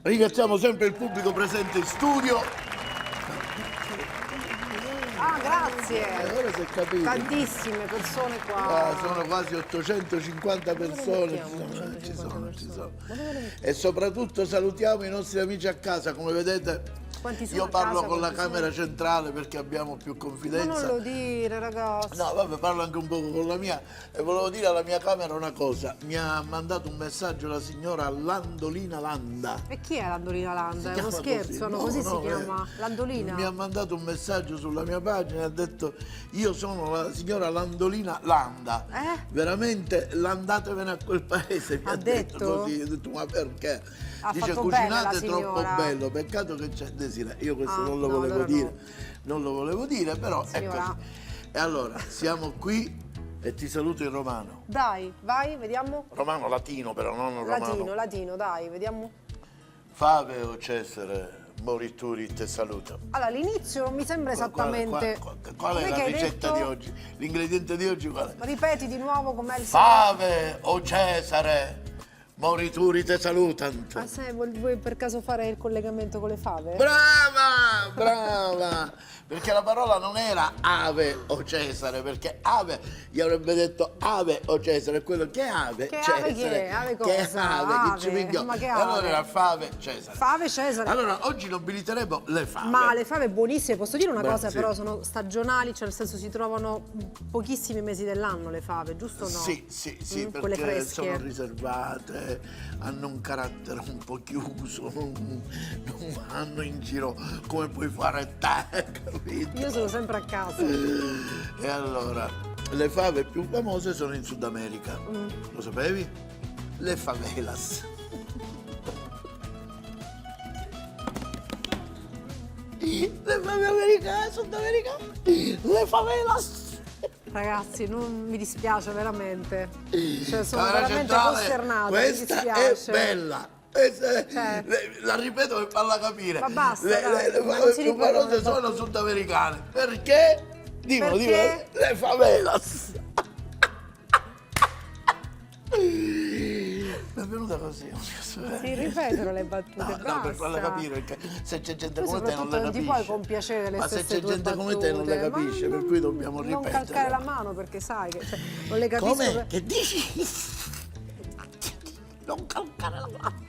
Ringraziamo sempre il pubblico presente in studio. Ah, grazie. Ora si è capito. Tantissime persone qua. Sono quasi 850 persone. Ci sono. E soprattutto salutiamo i nostri amici a casa, come vedete. Quanti sono Io a parlo casa? con la Quanti camera centrale perché abbiamo più Ma confidenza. non lo dire, ragazzi. No, vabbè, parlo anche un po' con la mia e volevo dire alla mia camera una cosa. Mi ha mandato un messaggio la signora Landolina Landa. E chi è Landolina Landa? È uno chiama scherzo, no? Così si chiama? Landolina? Mi ha mandato un messaggio sulla mia pagina e ha detto io sono la signora Landolina Landa. Veramente andatevene a quel paese, mi ha detto così. Ho detto, ma perché? Ha Dice fatto bene cucinate la troppo signora. bello, peccato che c'è Desiree. Io questo non lo no, volevo allora dire, no. non lo volevo dire, però è Signora. così. E allora, siamo qui e ti saluto in romano. Dai, vai, vediamo. Romano latino però, non romano. Latino, dai, vediamo. Fave o Cesare, morituri te saluto. Allora, l'inizio non mi sembra esattamente... Qual è Com'è la che hai ricetta detto? di oggi? L'ingrediente di oggi qual è? Ripeti di nuovo com'è il... Fave o Cesare, morituri te salutant. Ah, se vuoi per caso fare il collegamento con le fave? Brava, brava! Perché la parola non era ave o Cesare, perché ave gli avrebbe detto ave o Cesare, quello che è ave, Che Cesare. ave che è? Ave Che è cosa? ave, che ci Ave, picchiò. ma che E allora ave? era fave, Cesare. Fave, Cesare. Allora, oggi nobiliteremo le fave. Ma le fave buonissime, posso dire una Beh, cosa, sì. però sono stagionali, cioè nel senso si trovano pochissimi mesi dell'anno le fave, giusto o no? Sì, quelle perché fresche. sono riservate, hanno un carattere un po' chiuso, non vanno in giro come puoi fare te, capito? Io sono sempre a casa. E allora, le fave più famose sono in Sud America. Lo sapevi? Le favelas. Le fave americane, Sud America, le favelas. Ragazzi, non mi dispiace veramente. Cioè, sono Camera veramente centrale, costernata, mi questa è dispiace. bella. La ripeto per farla capire. Ma basta, Le dai, fave non si più ripetono famose le sono battute. sudamericane. Perché? Dimmi, Perché? le favelas. Mi è venuta così. Si ripetono le battute, No, basta. per farla capire, perché se c'è gente Tu come te non soprattutto le non ti capisce. puoi compiacere le Ma se stesse c'è tue gente come te non le battute, capisce, ma per cui dobbiamo non ripetere. calcare la mano perché sai che cioè, non le capisco. Come? Che dici? Non calcare la mano.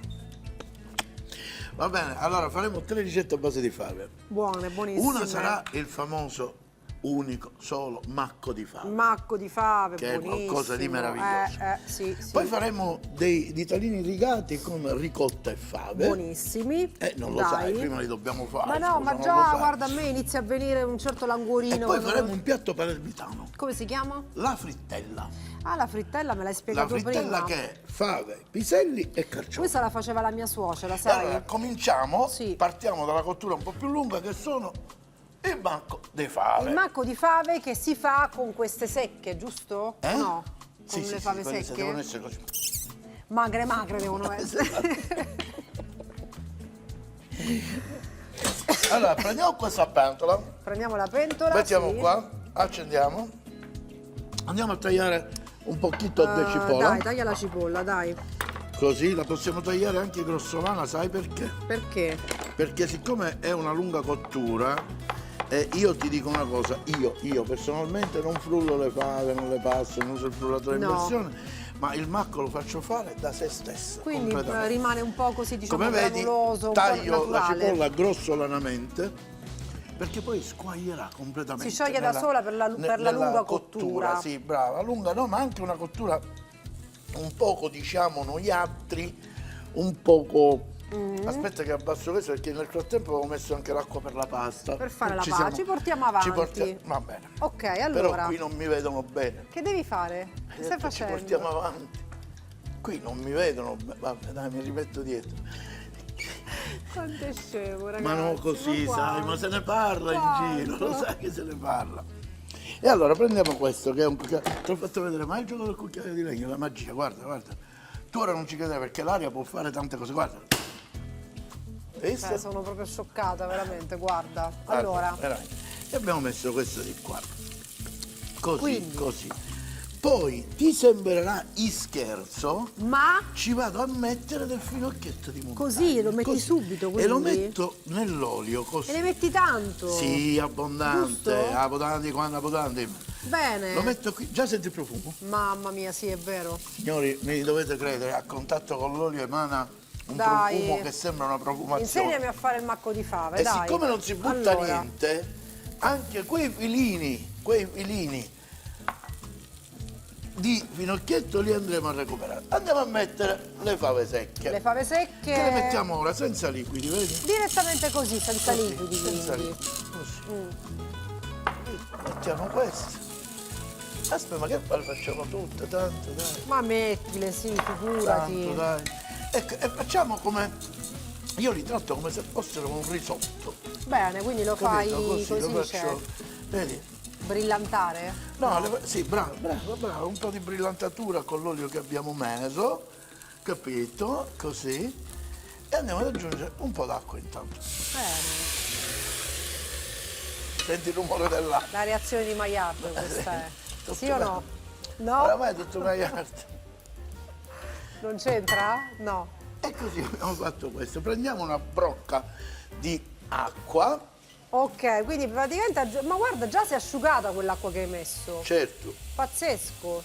Va bene, allora faremo 3 ricette a base di fave. Buone, buonissime. Una sarà il famoso, unico, solo macco di fave. Macco di fave, Che è buonissimo. qualcosa di meraviglioso. Sì. Poi faremo dei ditalini rigati con ricotta e fave. Buonissimi. Non lo Dai. sai, prima li dobbiamo fare. Ma no, scusa, ma non lo già, sai. guarda, a me inizia a venire un certo languorino. E poi faremo un piatto palermitano, Come si chiama? la frittella. Ah, la frittella me l'hai La spiegato frittella prima. che è fave, piselli e carciofi. Questa la faceva la mia suocera, sai? Allora, cominciamo, Sì. partiamo dalla cottura un po' più lunga che sono il macco dei fave. Il macco di fave che si fa con queste secche, giusto? Eh? No? Con Sì, le sì, fave quelle secche? devono essere così. Magre devono essere. Allora, prendiamo questa pentola, Prendiamo la pentola. mettiamo sì. qua, accendiamo, andiamo a tagliare un pochino di cipolla. Dai, taglia la cipolla, dai. Così la possiamo tagliare anche grossolana, sai perché? Perché? Perché siccome è una lunga cottura, io ti dico una cosa, io personalmente non frullo le fave, non le passo, non uso il frullatore in No. versione, ma il macco lo faccio fare da se stesso. Quindi completamente. rimane un po' così, diciamo, Come vedi, granuloso, un taglio po' la naturale. cipolla grossolanamente perché poi squaglierà completamente. Si scioglie da sola per la nella lunga cottura. Sì, brava, lunga no, ma anche una cottura un poco, diciamo, noiattri, un poco... Aspetta che abbasso questo perché nel frattempo avevo messo anche l'acqua per la pasta. Per fare la Ci pasta, ci portiamo avanti. Va bene. Ok, Però allora. qui non mi vedono bene. Che devi fare? Che stai Ci facendo? portiamo avanti. Qui non mi vedono bene. Vabbè, dai, mi rimetto dietro. Quanto è scemo, ragazzi. Ma non così, ma sai, ma se ne parla in Quanto? giro, lo sai che se ne parla. E allora prendiamo questo che è un cucchiaio. Te l'ho fatto vedere, ma il gioco del cucchiaio di legno, la magia, guarda, guarda. Tu ora non ci crederai perché l'aria può fare tante cose, guarda. Visto? Sono proprio scioccata, veramente, guarda. Guarda, Allora, veramente. E abbiamo messo questo di qua. Così, Quindi. così. Poi ti sembrerà scherzo, Ma ci vado a mettere del finocchietto di montagna. così lo metti subito, E lo quindi? metto nell'olio così. e ne metti tanto? Sì, abbondante, Giusto? abbondante, quando abbondante. Bene. Lo metto qui, già senti il profumo? Mamma mia, sì, è vero. Signori, mi dovete credere, a contatto con l'olio emana un Dai. profumo che sembra una profumazione. Insegnami a fare il macco di fave, E dai. siccome non si butta Allora, niente, anche quei filini di finocchietto li andremo a recuperare. Andiamo a mettere le fave secche. le fave secche. Che le mettiamo ora senza liquidi, vedi? Direttamente così, senza Così, liquidi, senza quindi. liquidi, così. Mettiamo queste. Aspetta, ma che poi le facciamo tutte, tanto, dai. Ma mettile, sì, figurati. Tanto, dai. E facciamo come... Io li tratto come se fossero un risotto. Bene, quindi lo fai Capito? Così così, lo cioè, faccio. Vedi? brillantare? No, sì, bravo, un po' di brillantatura con l'olio che abbiamo messo, capito? Così. E andiamo ad aggiungere un po' d'acqua intanto. Bene. Senti il rumore dell'acqua. La reazione di Maillard questa è. Tutto Sì o no? bene. No? Oramai è tutto una arte. Non c'entra? No. E così abbiamo fatto questo. Prendiamo una brocca di acqua, Ok, quindi praticamente... Ma guarda, già si è asciugata quell'acqua che hai messo. certo, Pazzesco.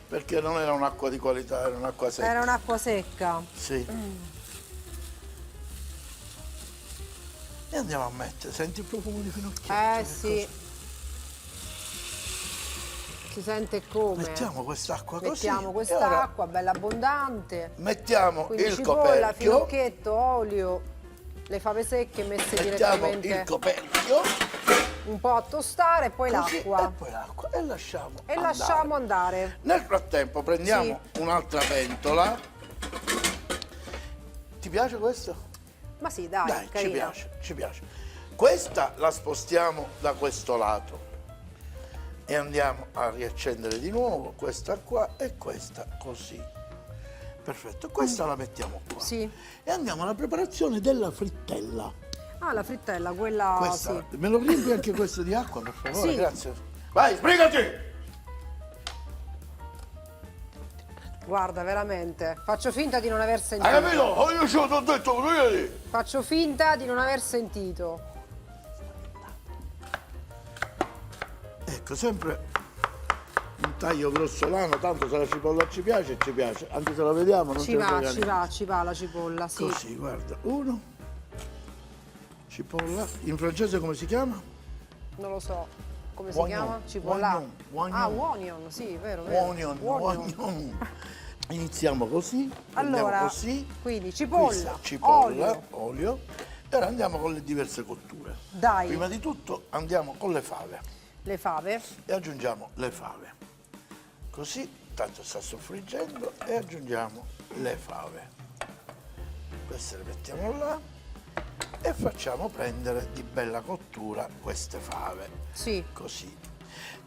perché non era un'acqua di qualità, era un'acqua secca. Era un'acqua secca. Sì. E andiamo a mettere, senti il profumo di finocchietto? che Sì. Si sente come. Mettiamo quest'acqua così. Mettiamo e ora quest'acqua bella abbondante. mettiamo Quindi il cipolla, coperchio. finocchietto, olio, le fave secche messe Mettiamo direttamente il coperchio. un po' a tostare e poi Così, l'acqua. e poi l'acqua. E lasciamo E andare. lasciamo andare. Nel frattempo prendiamo un'altra pentola. Ti piace questo? Ma sì, dai, Dai, ci carina. piace, ci piace. Questa la spostiamo da questo lato e andiamo a riaccendere di nuovo questa qua e questa così. Perfetto, questa la mettiamo qua. Sì. E andiamo alla preparazione della frittella. Ah, la frittella, quella Questa, sì. me lo riempi anche questo di acqua, per favore, Sì. grazie. Vai, sbrigati! Guarda, veramente. Faccio finta di non aver Hai sentito. capito? Oh, io ce l'ho detto, sbrigati! Faccio finta di non aver sentito. Ecco, sempre un taglio grossolano, tanto se la cipolla ci piace, anche se la vediamo non Ci ce ne va, frega ci niente. va, ci va la cipolla, sì. Così, guarda, uno, cipolla, in francese come si chiama? Non lo so. Come si Oignon, chiama? Cipolla. oignon, oignon. Ah, onion, sì, vero, vero. Onion. Iniziamo così, prendiamo Allora, così, quindi cipolla, questa cipolla, olio. olio, e ora andiamo con le diverse cotture. Dai. Prima di tutto andiamo con le fave Le fave. e aggiungiamo le fave. Così, tanto sta soffriggendo e aggiungiamo le fave. Queste le mettiamo là e facciamo prendere di bella cottura queste fave. Sì. Così.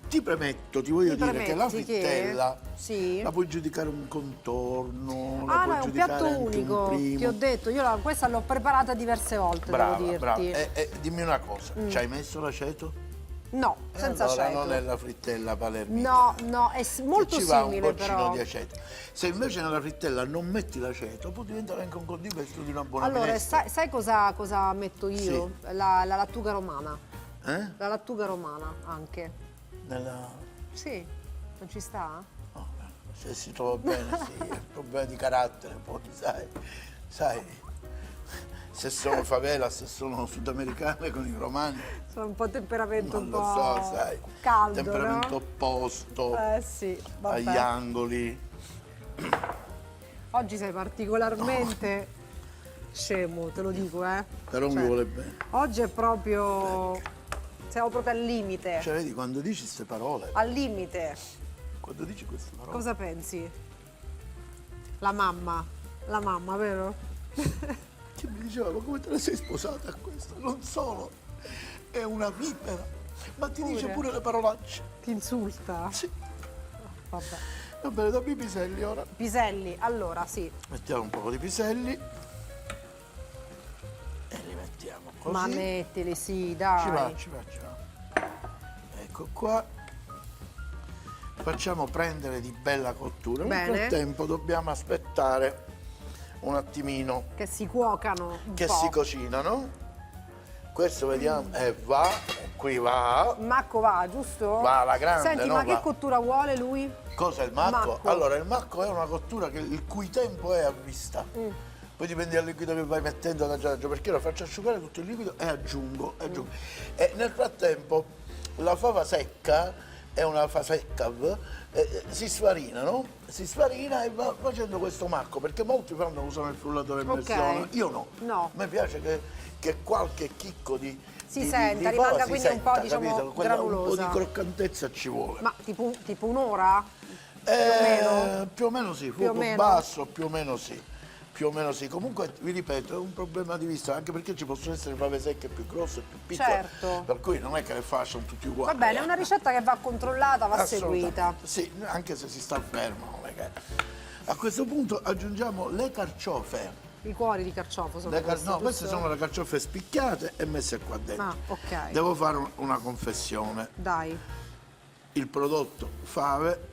Ti premetto, ti voglio Mi dire che la premetti che- frittella sì. la puoi giudicare un contorno, la Ah, puoi no, è un giudicare piatto anche unico. un Ti primo. ho detto, io questa l'ho preparata diverse volte, Brava, devo dirti. brava. Dimmi una cosa, ci hai messo l'aceto? No, senza allora aceto. non è la frittella palermita. No, no, è molto Che ci va simile un goccino però. di aceto. Se invece nella frittella non metti l'aceto, può diventare anche un condimento di una buona Allora, minestra. sai cosa metto io? La lattuga romana. Eh? La lattuga romana anche. Nella... Sì, non ci sta? no, se si trova bene, sì, è un problema di carattere, poi sai, se sono favela, se sono sudamericane con i romani, Sono un po' temperamento non un lo po' so, sai, caldo, temperamento no? opposto Sì, agli vabbè. angoli. Oggi sei particolarmente scemo, te lo dico, eh. Però mi Cioè, vuole bene. Oggi è proprio... Siamo proprio al limite. Cioè, vedi, quando dici queste parole, Al limite. quando dici queste parole, Cosa pensi? La mamma, vero? che mi diceva, ma come te la sei sposata a questa? Non solo, è una vipera, ma ti dice Pure? pure le parolacce. Ti insulta? Sì. Vabbè. Va bene, dammi i piselli ora. Piselli, allora sì, Mettiamo un po' di piselli e li mettiamo così. ma mettili, sì, dai. Ci va. Ecco qua. facciamo prendere di bella cottura. Nel Bene. frattempo dobbiamo aspettare un attimino Che si cuocano un che po'. si cucinano. Questo vediamo, e va, qui va. Macco va, giusto? Va alla grande, Senti, no? ma Va. che cottura vuole lui? Cosa è il macco? Macco. Allora, il macco è una cottura il cui tempo è a vista. Poi dipende dal liquido che vai mettendo ad aggiungere, perché io lo faccio asciugare tutto il liquido e aggiungo. E nel frattempo la fava secca è una fava secca, si sfarina, no? Si sfarina e va facendo questo macco, perché molti usano il frullatore a immersione. Io no. No. A me piace che qualche chicco di Si di senta, fava rimanga si quindi un po', diciamo, capito? Un po' granulosa. di croccantezza ci vuole. Ma tipo un'ora? Più o meno? Più o meno sì, Più o fuoco meno? basso, più o meno sì. Più o meno sì. Comunque, vi ripeto, è un problema di vista, anche perché ci possono essere fave secche più grosse, più piccole. Certo. Per cui non è che le facciano tutti uguali. Va bene, è una ricetta che va controllata, va Assolutamente. seguita. Sì, anche se si sta fermo. Non è che... A questo punto aggiungiamo le carciofe. I cuori di carciofo sono questi, No, queste giusto? sono le carciofe spiccate e messe qua dentro. Ah, ok. Devo fare una confessione. Dai, Il prodotto fave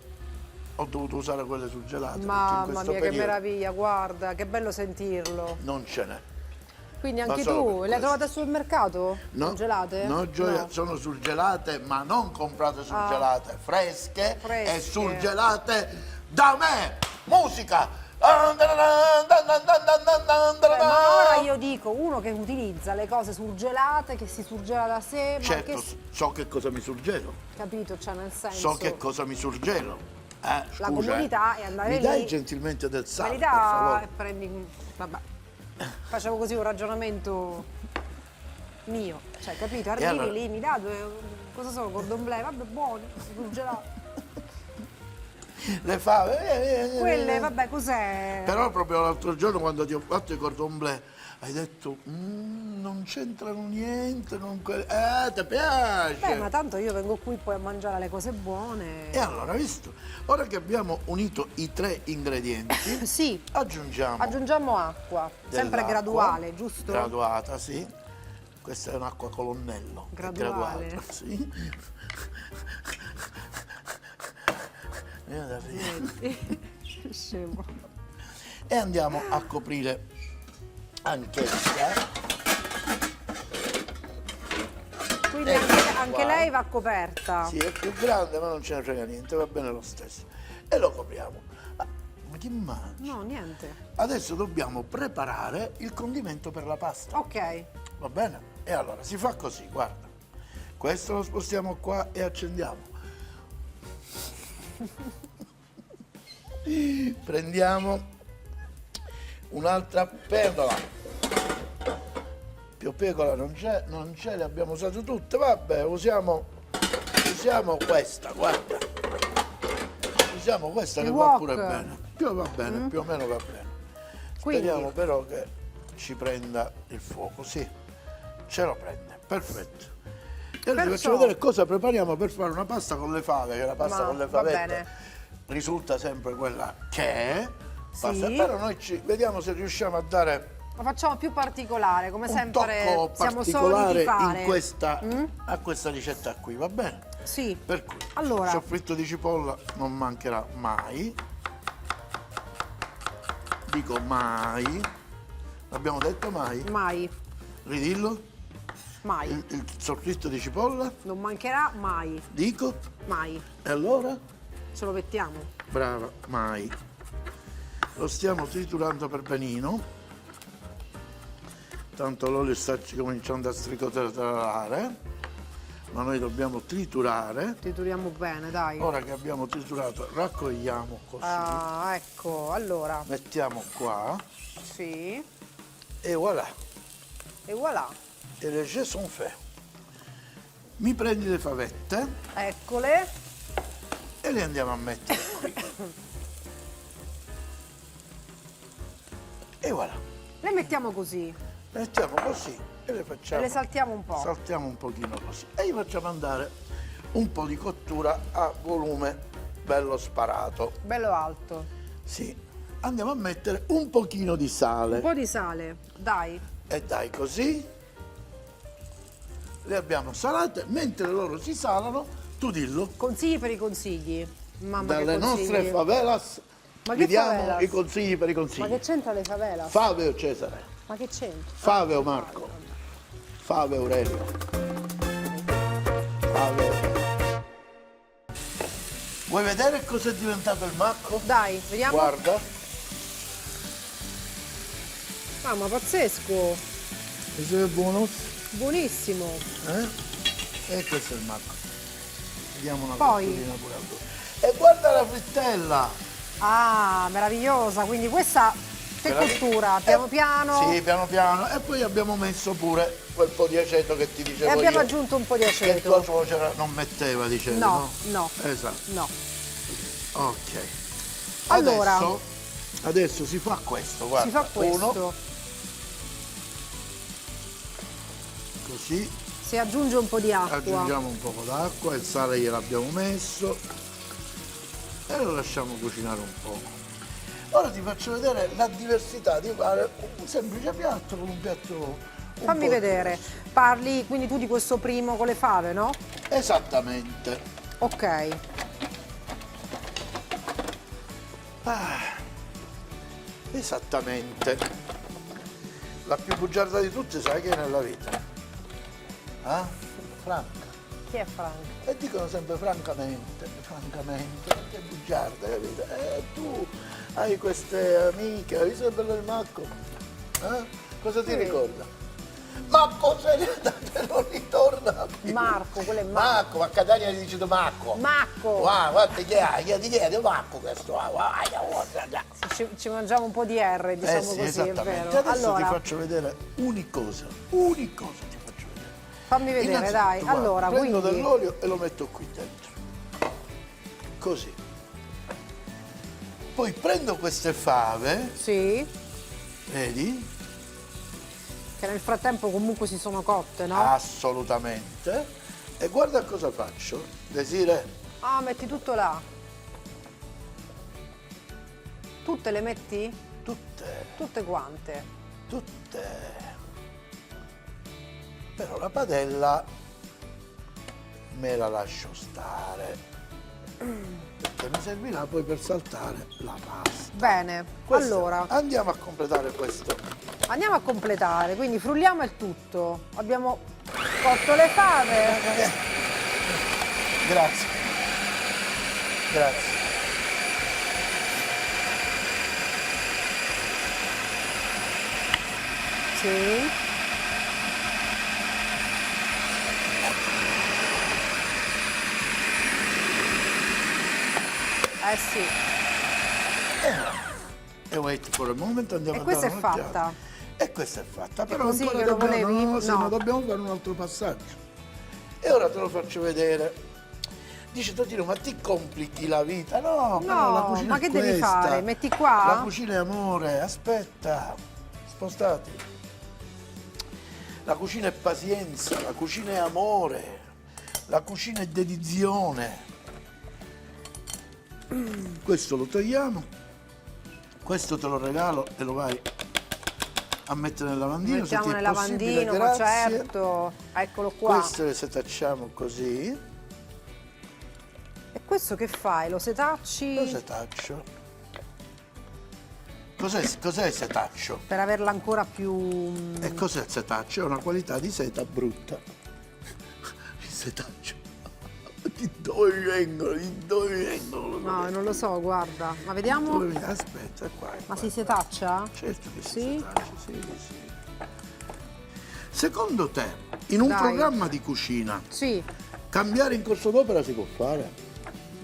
ho dovuto usare quelle surgelate perché in mamma questo mia, che periodo meraviglia, guarda, che bello sentirlo. non ce n'è. Quindi Ma anche solo per tu, le hai questo. trovate al supermercato? No, Congelate? no, Gioia, No. sono surgelate, ma non comprate surgelate, fresche Fresche. e surgelate da me. Musica! Ma ora io dico, uno che utilizza le cose surgelate, che si surgela da sé, ma Certo, che... so che cosa mi surgelo, Capito, cioè nel senso... so che cosa mi surgelo. Scusa, La comodità è andare mi lì... dai gentilmente del sale, per Verità, favore? e prendi... Vabbè, facevo così un ragionamento mio, cioè capito, arrivi allora? lì, mi dà cosa sono, cordon bleu, vabbè buoni, surgelati. Le fave. Quelle, vabbè, cos'è? Però proprio l'altro giorno quando ti ho fatto i cordon bleu hai detto non c'entrano niente, ti piace? Beh, ma tanto io vengo qui poi a mangiare le cose buone. E allora, visto? Ora che abbiamo unito i 3 ingredienti, Sì, aggiungiamo aggiungiamo acqua, sempre dell'acqua, graduale, giusto? Graduata, sì. Questa è un'acqua colonnello. è Graduale. graduata, sì. Vieni da ridere. Scemo. E andiamo a coprire anch'essa. Quindi Ecco anche qua. lei va coperta. Sì, è più grande, ma non ce ne frega niente, va bene lo stesso. E lo copriamo. Ma chi mangia? No, niente. Adesso dobbiamo preparare il condimento per la pasta. Ok. Va bene? E allora si fa così, guarda. Questo lo spostiamo qua e accendiamo. Prendiamo un'altra pecola. Più pecola non c'è, le abbiamo usate tutte. Vabbè, usiamo questa, guarda. Usiamo questa che va Wok. pure bene. Va bene, più o meno va bene. Quindi- Speriamo però che ci prenda il fuoco, sì. Ce lo prende, perfetto. E ora ti faccio Perciò- vedere cosa prepariamo per fare una pasta con le fave, che la pasta Ma con le va favette bene. risulta sempre quella che è. Pasta, Sì. però noi vediamo se riusciamo a dare Lo facciamo più particolare, come un sempre tocco siamo particolare soliti fare. a questa ricetta qui, va bene? Sì. Per cui Allora. il soffritto di cipolla non mancherà mai. Dico mai. L'abbiamo detto mai? Mai, Ridillo? mai. Il soffritto di cipolla? Non mancherà mai, Dico? mai. E allora? Ce lo mettiamo. Brava, mai. Lo stiamo triturando per benino. Tanto l'olio sta cominciando a stricotare, ma noi dobbiamo triturare. Trituriamo bene, dai. Ora che abbiamo triturato, raccogliamo così, Ah, ecco, allora. mettiamo qua Sì. e voilà. E voilà. E le jeux sont faits. Mi prendi le favette Eccole. e le andiamo a mettere qui. E voilà. Le mettiamo così. Le mettiamo così e le E facciamo. le saltiamo un po'. Saltiamo un pochino così e gli facciamo andare un po' di cottura a volume bello sparato. Bello alto. Sì, andiamo a mettere un pochino di Un sale po' di sale. Dai. e dai così. Le abbiamo salate, mentre loro si salano, tu dillo. Consigli per i consigli. Mamma, che dalle nostre consigli. favelas. Ma Vi che diamo favelas? i consigli per i Ma consigli. che c'entra le favelas? Faveo Cesare, Ma che c'entra? Faveo Marco, Faveo Aurelio, Faveo. Vuoi vedere cosa è diventato il macco? Dai, vediamo. Guarda, Ah, ma pazzesco. questo è buono. Buonissimo. E questo è il macco. Vediamo una Poi? cotolina pure al due. E guarda la frittella! Ah, meravigliosa. Quindi questa che cottura? Piano piano? Sì, piano piano. E poi abbiamo messo pure quel po' di aceto che ti dicevo E abbiamo io, aggiunto un po' di che tua aceto. suocera non metteva, dicevi, No, no? no. Esatto. No. Ok. Allora. Adesso si fa questo, guarda. Si fa questo. Uno, così. Si aggiunge un po' di acqua. Aggiungiamo un po' d'acqua, il sale gliel'abbiamo messo e lo lasciamo cucinare un po'. Ora ti faccio vedere la diversità di fare un semplice piatto con un piatto un Fammi po' vedere. diverso. Parli quindi tu di questo primo con le fave, no? Esattamente. Ok. Esattamente. La più bugiarda di tutte sai che è nella vita? Franca. Chi è Franco? E dicono sempre francamente, perché è bugiarda, capito? E tu hai queste amiche, hai visto che bello il Marco? Cosa ti Sì. ricorda? Marco se ne andate, non ritorna più. Marco, quello è Marco. Marco, a Catania gli dice Marco. Marco. Guarda, chi è Marco questo? Guarda. Ci mangiamo un po' di R, diciamo Sì, così, è esattamente. vero. Adesso ti Allora, faccio vedere ogni cosa ti faccio vedere. fammi vedere, Innanzitutto, dai. guarda, Allora, prendo quindi dell'olio e lo metto qui dentro. Così. Poi prendo queste fave, sì, vedi? che nel frattempo comunque si sono cotte, no? Assolutamente. E guarda cosa faccio. Desire, Ah, metti tutto là. Tutte le metti? tutte, Tutte quante. tutte. Però la padella me la lascio stare. Perché mi servirà poi per saltare la pasta. Bene, Questo- allora andiamo a completare questo. andiamo a completare, quindi frulliamo il tutto. Abbiamo cotto le fave. Grazie. Grazie. Sì. Eh sì. E wait for a moment, andiamo E a questa dare è un'occhiata. fatta? E questa è fatta, però così ancora che lo dobbiamo, volevi? no, se No. no dobbiamo fare un altro passaggio. E ora te lo faccio vedere. Dice Totino, ma ti complichi la vita? No, però la cucina ma è che devi questa. fare? Metti qua? La cucina è amore, aspetta, spostati. La cucina è pazienza, la cucina è amore, la cucina è dedizione. Questo lo togliamo, questo te lo regalo e lo vai a mettere nel lavandino. Mettiamo se ti nel è possibile, lavandino, ma grazie. certo. Eccolo qua. Questo le setacciamo così, E questo che fai? Lo setacci lo setaccio. Cos'è il setaccio? per averla ancora più... E cos'è il setaccio? È una qualità di seta brutta. Il setaccio. Di dove vengono? Di dove vengono? No, non lo so, guarda. Ma vediamo. Dove vengono? Aspetta, è qua. È Ma qua, si è qua. setaccia? Certo che Sì? si setaccia, sì. Secondo te, in un Dai. programma di cucina, Sì. cambiare in corso d'opera si può fare?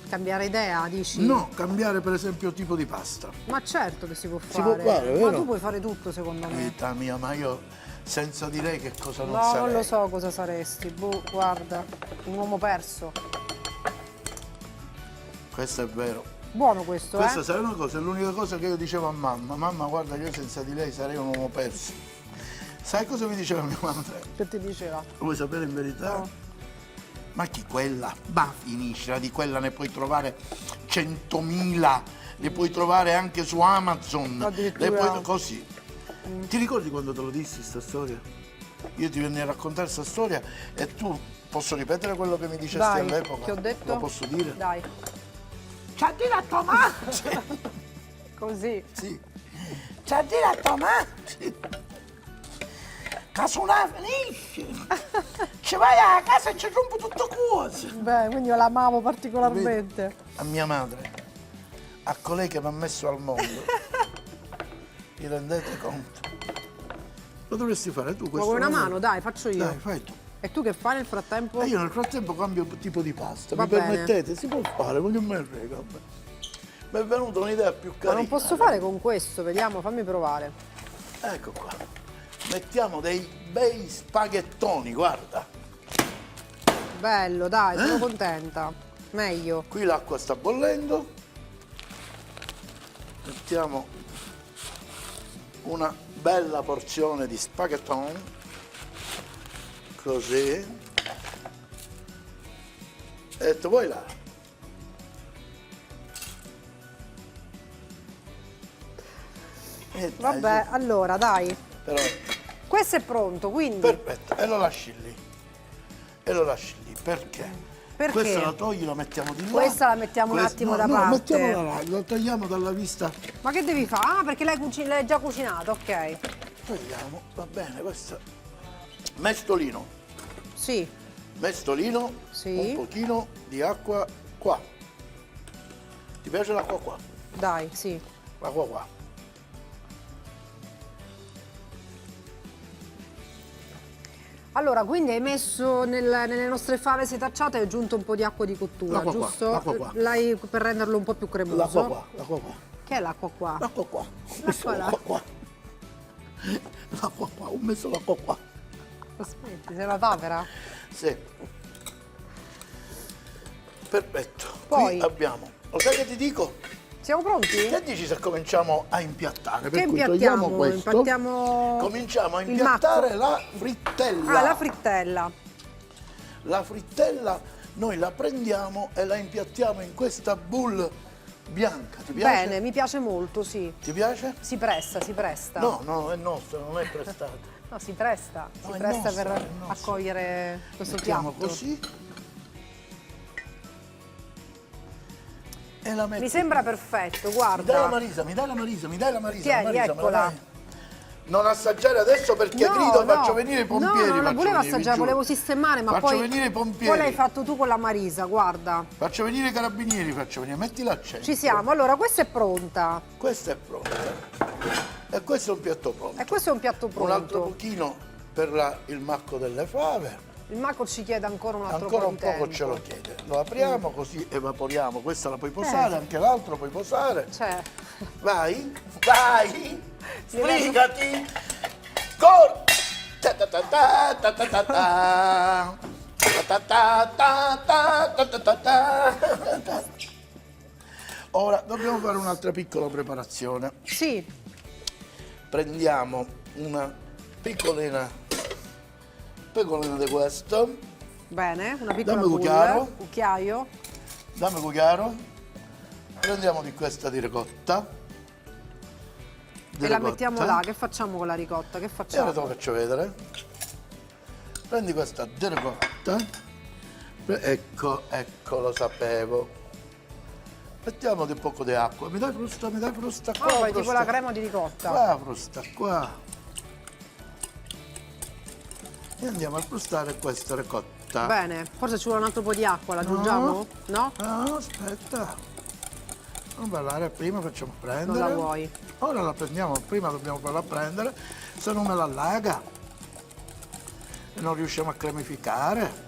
Cambiare idea, dici? No, cambiare per esempio tipo di pasta. Ma certo che si può Si può fare. fare, Ma vero? tu puoi fare tutto, secondo me. Vita mia, ma io senza di lei che cosa non No, sarei? non lo so cosa saresti. Boh, guarda, un uomo perso. Questo è vero. Buono questo, Questa eh? sai una cosa, è l'unica cosa che io dicevo a mamma. Mamma, guarda che io senza di lei sarei un uomo perso. Sai cosa mi diceva mia madre? Che ti diceva? Lo vuoi sapere in verità? No. Ma chi quella? Ma finiscila, di quella ne puoi trovare 100.000, le puoi trovare anche su Amazon. Addirittura. Le puoi, così. Ti ricordi quando te lo dissi sta storia? Io ti venni a raccontare sta storia e tu posso ripetere quello che mi dicesti Dai, all'epoca? ti ho detto? Lo posso dire? Dai. c'ha di la tomate! Così. Sì. C'ha di la tomate! Casona finisce! Ci vai a casa e ci rompo tutto cose! Beh, quindi io l'amavo particolarmente. A mia madre, a colei che mi ha messo al mondo, vi rendete conto? Lo dovresti fare tu Ma questo vuoi una lavoro? mano? Dai, faccio io. Dai, fai tu. E tu che fai nel frattempo? E io nel frattempo cambio tipo di pasta. Va Mi bene. permettete? Si può fare, ma che me ne frega? Vabbè. Mi è venuta un'idea più Ma carina. non posso fare con questo, vediamo, fammi provare. Ecco qua. Mettiamo dei bei spaghettoni, guarda. Bello, dai, sono contenta. Meglio. Qui l'acqua sta bollendo. Mettiamo una bella porzione di spaghettoni. Così. E tu vuoi là? Dai, Vabbè, allora, dai. però, Questo è pronto, quindi. perfetto, e lo lasci lì. E lo lasci lì, perché? Perché? Questa la togli, la mettiamo di là. Questa la mettiamo un attimo da no, parte. mettiamola là, la togliamo dalla vista. Ma che devi fare? Ah, perché l'hai già cucinato, ok. Togliamo, va bene, questo. Mestolino. Sì. Mestolino, Sì. un pochino di acqua qua. Ti piace l'acqua qua? Dai, sì. L'acqua qua. Allora, quindi hai messo nelle nostre fave setacciate, hai aggiunto un po' di acqua di cottura, L'acqua qua, giusto? l'acqua qua. L'hai per renderlo un po' più cremoso. L'acqua qua, l'acqua qua. Che è l'acqua qua? L'acqua qua. Ho L'acqua messo là. l'acqua qua. L'acqua qua, ho messo l'acqua qua. Aspetti, sei una papera? Sì. Perfetto. Poi? Qui abbiamo. Lo sai che ti dico? Siamo pronti? Che dici se cominciamo a impiattare? Che Per cui impiattiamo? togliamo questo. Impiattiamo Cominciamo a il impiattare la frittella. Ah, la frittella. La frittella noi la prendiamo e la impiattiamo in questa boule bianca. Ti piace? Bene, mi piace molto, sì. Ti piace? Si presta, si presta. No, no, è nostro, non è prestato. No, si presta. No, Si è presta nostro, per è nostro. accogliere questo Mettiamo piatto. così. E la metti. Mi sembra perfetto, Mi dai la guarda. Marisa, mi dai la Marisa, mi dai la Marisa. Tieni, la Marisa, me la eccola. dai? Non assaggiare adesso perché grido, faccio venire i pompieri. No, non la faccio volevo venire, vi assaggiare, giuro. volevo sistemare, ma Faccio poi... venire i pompieri. Poi l'hai fatto tu con la Marisa, guarda. Faccio venire i carabinieri, faccio venire. Metti l'accento. Ci siamo, allora questa è pronta. Questa è pronta. E questo è un piatto pronto. E questo è un piatto Un altro pronto. pochino per il macco delle fave. Il Marco ci chiede ancora un altro Ancora po' un di poco tempo. ce lo chiede. Lo apriamo così evaporiamo. Questa la puoi posare, anche l'altro puoi posare. Cioè, Vai, vai, sbrigati. Cor. Ta ta ta ta ta ta ta ta. Ta ta ta ta ta ta ta ta. Ora dobbiamo fare un'altra piccola preparazione. sì, Prendiamo una piccolina di questo. bene, una piccola Dammi bowl, cucchiaio. Dammi cucchiaro. Prendiamo di questa di ricotta. Di E la ricotta. mettiamo là, che facciamo con la ricotta? Che E ora facciamo? te lo faccio vedere. Prendi questa di ricotta. Ecco, ecco, lo sapevo. Mettiamo un poco di acqua. Mi dai frusta qua. Ah, poi tipo frusta. la crema di ricotta. Qua, frusta, qua. E andiamo a frustare questa ricotta. Bene, forse ci vuole un altro po' di acqua, l'aggiungiamo? No? No, aspetta. Non parlare prima, facciamo prendere. Non la vuoi? Ora la prendiamo, prima dobbiamo farla prendere, se no me la allaga. E non riusciamo a cremificare.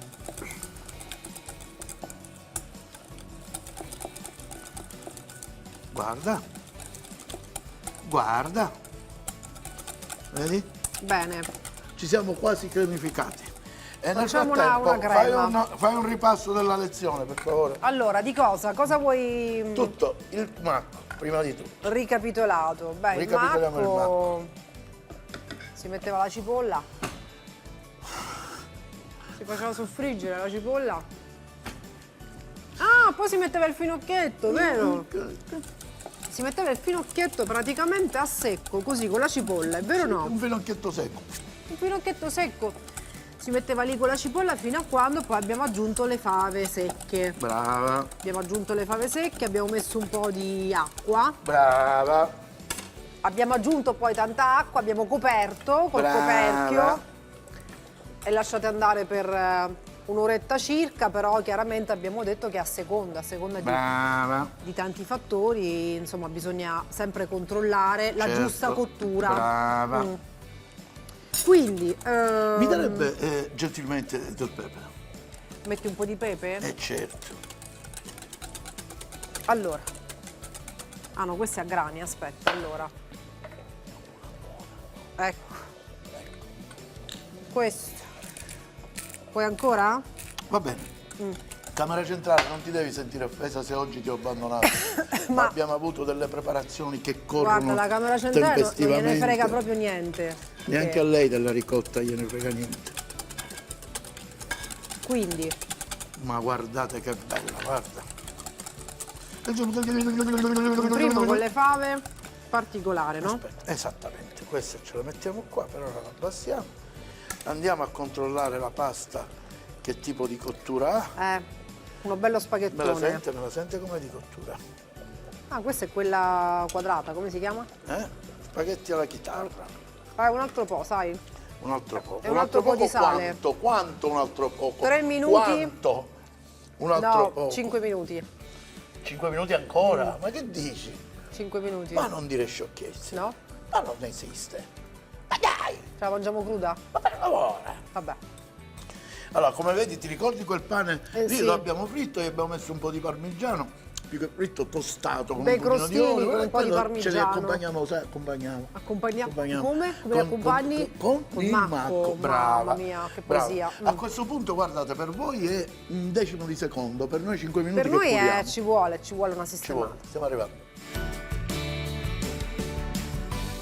Guarda. Guarda. Vedi? Bene. Ci siamo quasi cremificati. E nel Facciamo frattempo una crema. fai un ripasso della lezione, per favore. Allora, di cosa? Cosa vuoi Tutto, il macco, prima di tutto. ricapitolato? Beh, il Ricapitoliamo il macco... Si metteva la cipolla. Si faceva soffriggere la cipolla. Ah, poi si metteva il finocchietto, vero? Si metteva il finocchietto praticamente a secco, così con la cipolla, è vero o no? Un finocchietto secco. Un finocchietto secco. Si metteva lì con la cipolla fino a quando poi abbiamo aggiunto le fave secche. Brava, Abbiamo aggiunto le fave secche, abbiamo messo un po' di acqua, brava, abbiamo aggiunto poi tanta acqua, abbiamo coperto col Brava. coperchio e lasciate andare per un'oretta circa, però chiaramente abbiamo detto che a seconda brava. di tanti fattori, insomma, bisogna sempre controllare la Certo, giusta cottura. brava. Quindi Mi darebbe gentilmente del pepe? metti un po' di pepe? Certo. Allora. Ah no, questo è a grani, aspetta, allora. Ecco. Questo. Poi ancora? Va bene. Camera centrale, non ti devi sentire offesa se oggi ti ho abbandonato. Ma abbiamo avuto delle preparazioni che corrono Guarda, la camera centrale non gliene tempestivamente. frega proprio niente. Neanche a lei della ricotta gliene frega niente. Quindi, Ma guardate che bella, guarda. il primo con le fave, particolare, no? Aspetta, esattamente, questa ce la mettiamo qua, per ora la abbassiamo. Andiamo a controllare la pasta, che tipo di cottura ha. Uno bello Me spaghettone. la sente come di cottura? Ah, questa è quella quadrata, come si chiama? Spaghetti alla chitarra. Un altro po', sai? Un altro po'. E un altro po' di sale. Quanto un altro poco? 3 minuti. Quanto? Un altro No, poco. 5 minuti. 5 minuti ancora? Ma che dici? 5 minuti. Ma non dire sciocchezze. No? Ma non esiste. Ma dai! Ce la mangiamo cruda? Ma per favore! Vabbè. Allora, come vedi, ti ricordi quel pane? Lì sì. lo abbiamo fritto e abbiamo messo un po' di parmigiano, più che fritto tostato con Dei un pochino di crostini olio. con un po' di quello parmigiano. Ce li accompagniamo, sai, accompagniamo. Accompagniamo. Accompagniamo. Come? Come accompagni? Con il macco, brava. Mamma mia, che brava. poesia. A questo punto, guardate, per voi è un decimo di secondo, per noi 5 minuti Per che noi curiamo. ci vuole una Ci vuole, sistemata. stiamo arrivando.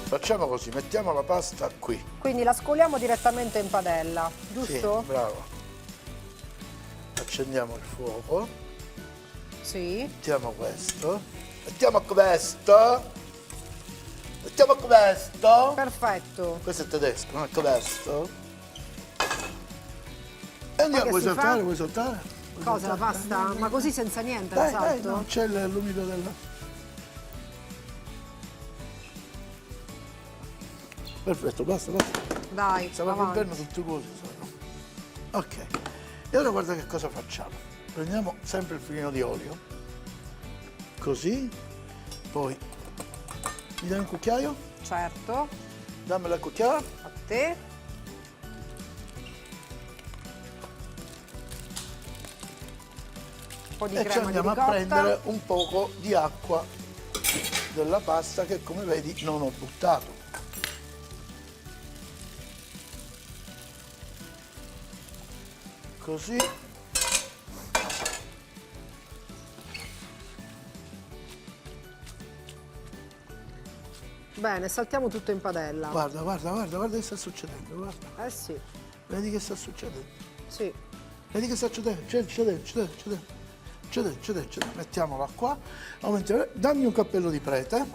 Facciamo così, mettiamo la pasta qui. Quindi la scoliamo direttamente in padella, giusto? Sì, bravo. Accendiamo il fuoco. Sì. Mettiamo questo. Mettiamo questo. Mettiamo questo. Perfetto. Questo è tedesco, non è questo. E andiamo, che vuoi si saltare? fa? Vuoi saltare? Vuoi Cosa, la saltare? pasta? Ma così senza niente Dai, la dai, salto? no, c'è l'umido della... Perfetto, basta, basta. Dai, Stava più avanti. bene tutti così. Ok. E ora guarda che cosa facciamo. Prendiamo sempre il filino di olio. Così. Poi mi dai un cucchiaio? Certo, Dammi la cucchiara. a te. Un po' di E ci crema di andiamo a ricotta. prendere un poco di acqua della pasta che, come vedi, non ho buttato. Così. Bene, saltiamo tutto in padella. Guarda, guarda, guarda, guarda che sta succedendo, guarda. Eh sì, Vedi che sta succedendo. sì. Vedi che sta succedendo. C'è dentro. Mettiamola qua. Aumentiamo. Dammi un cappello di prete.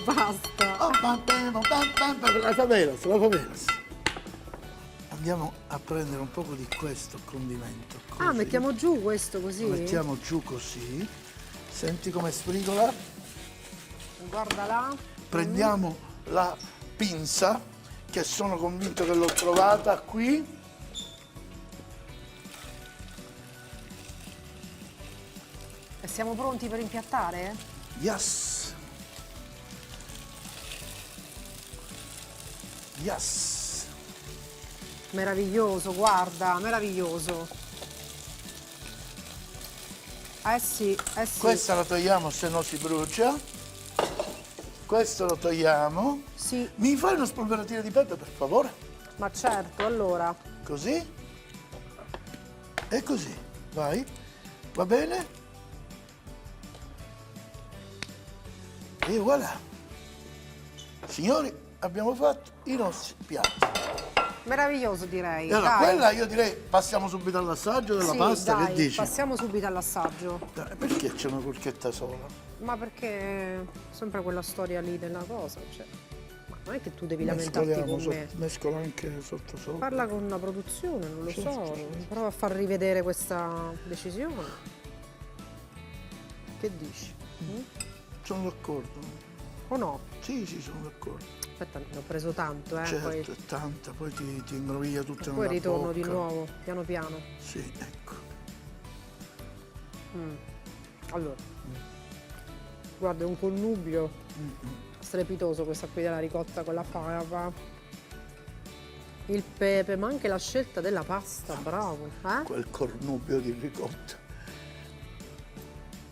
Basta. Oh, la favelas, la favelas. Andiamo a prendere un poco di questo condimento. Così. Ah, mettiamo giù questo così? Lo mettiamo giù così. Senti come sfrigola. Guarda là. Prendiamo la pinza, che sono convinto che l'ho trovata qui. E siamo pronti per impiattare? Yes. Yes. Meraviglioso, guarda, meraviglioso. Eh sì, eh sì. Questa la togliamo se no si brucia. Questo lo togliamo. Sì, Mi fai una spolveratina di pepe, per favore? ma certo, allora. Così. E così. Vai. Va bene? E voilà. Signori, abbiamo fatto i nostri piatti. Meraviglioso direi. E allora, dai. quella io direi passiamo subito all'assaggio della Sì, pasta, dai, che dici? passiamo subito all'assaggio. Perché c'è una forchetta sola? Ma perché sempre quella storia lì della cosa, cioè. Non è che tu devi lamentarti con me. Mescolo anche sotto sopra. Parla con la produzione, non lo Certo, so. certo. Prova a far rivedere questa decisione. Che dici? Sono d'accordo. O no? Sì, sono d'accordo. Aspetta, ne ho preso tanto, Certo, poi, è tanta, poi ti ingroviglia tutta poi nella ritorno bocca. di nuovo, piano piano. Sì, ecco. Allora, guarda, è un connubio strepitoso questa qui della ricotta con la fava, il pepe, ma anche la scelta della pasta, bravo. Quel cornubio di ricotta.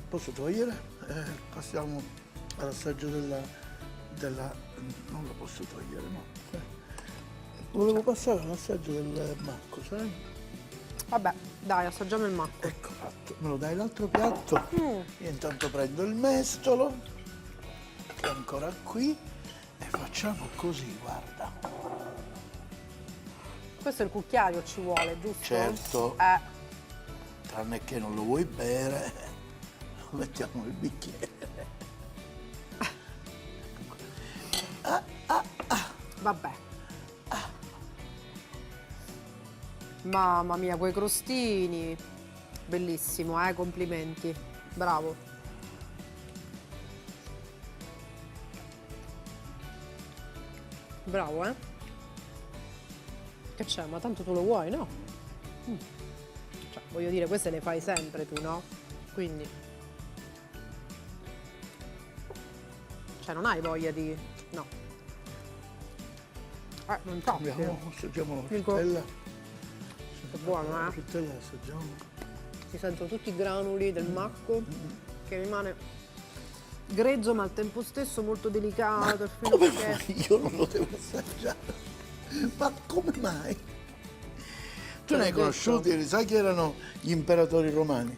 Posso togliere? Passiamo all'assaggio della... Non lo posso togliere, no. Volevo passare all'assaggio del macco, sai? Vabbè, dai, assaggiamo il macco. Ecco fatto. Me lo dai l'altro piatto? Io intanto prendo il mestolo, che è ancora qui, e facciamo così, guarda. Questo è il cucchiaio, ci vuole, giusto? Certo. Tranne che non lo vuoi bere, mettiamo il bicchiere. Vabbè. Mamma mia, quei crostini. Bellissimo, complimenti. Bravo. Bravo, Che c'è? Ma tanto tu lo vuoi, no? Cioè, voglio dire, queste le fai sempre tu, no? Quindi... Cioè, non hai voglia di... No. Non troppo. Assaggiamo la Dico- frittella. È buono, La frittella assaggiamo. Si sentono tutti i granuli del macco che rimane grezzo ma al tempo stesso molto delicato. E fino Come che... mai io non lo devo assaggiare? Ma come mai? Tu ne hai detto. conosciuti, sai chi erano gli imperatori romani?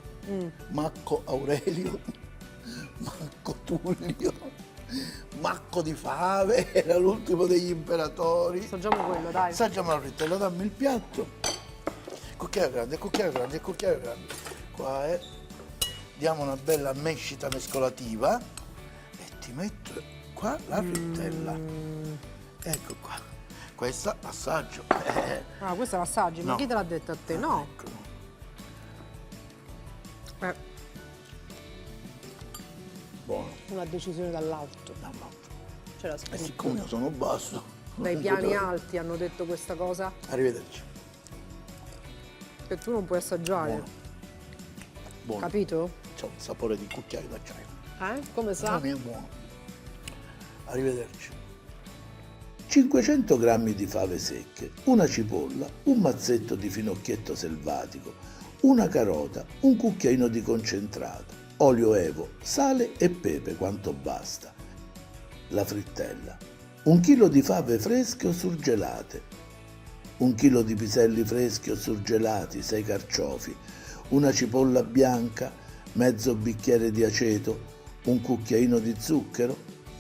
Marco Aurelio, Marco Tullio, Marco di Fave, era l'ultimo degli imperatori. Assaggiamo quello, dai. Assaggiamo la frittella, dammi il piatto. Cucchiaio grande, cucchiaio grande, cucchiaio grande. Qua è. Diamo una bella mescita mescolativa e ti metto qua la frittella. Ecco qua. Questa assaggio. Ah, questo è l'assaggi, ma No. chi te l'ha detto a te? No. Ecco. Buono. Una decisione dall'alto. C'era E scritto. siccome io sono basso. Dai non piani potevo- alti hanno detto questa cosa Arrivederci. che tu non puoi assaggiare. Buono. Buono. Capito? C'ha un sapore di cucchiaio d'acciaio. Come sa? Non è buono. Arrivederci. 500 g di fave secche, una cipolla, un mazzetto di finocchietto selvatico, una carota, un cucchiaino di concentrato, olio evo, sale e pepe quanto basta, la frittella, 1 chilo di fave fresche o surgelate, 1 chilo di piselli freschi o surgelati, 6 carciofi, una cipolla bianca, mezzo bicchiere di aceto, un cucchiaino di zucchero,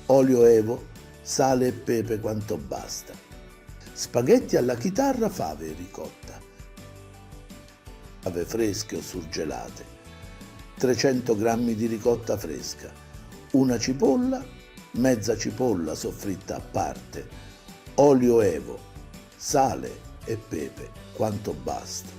olio evo, sale e pepe quanto basta. Spaghetti alla chitarra, fave e ricotta. Fave fresche o surgelate. 300 g di ricotta fresca. Una cipolla, mezza cipolla soffritta a parte. Olio evo, sale e pepe quanto basta.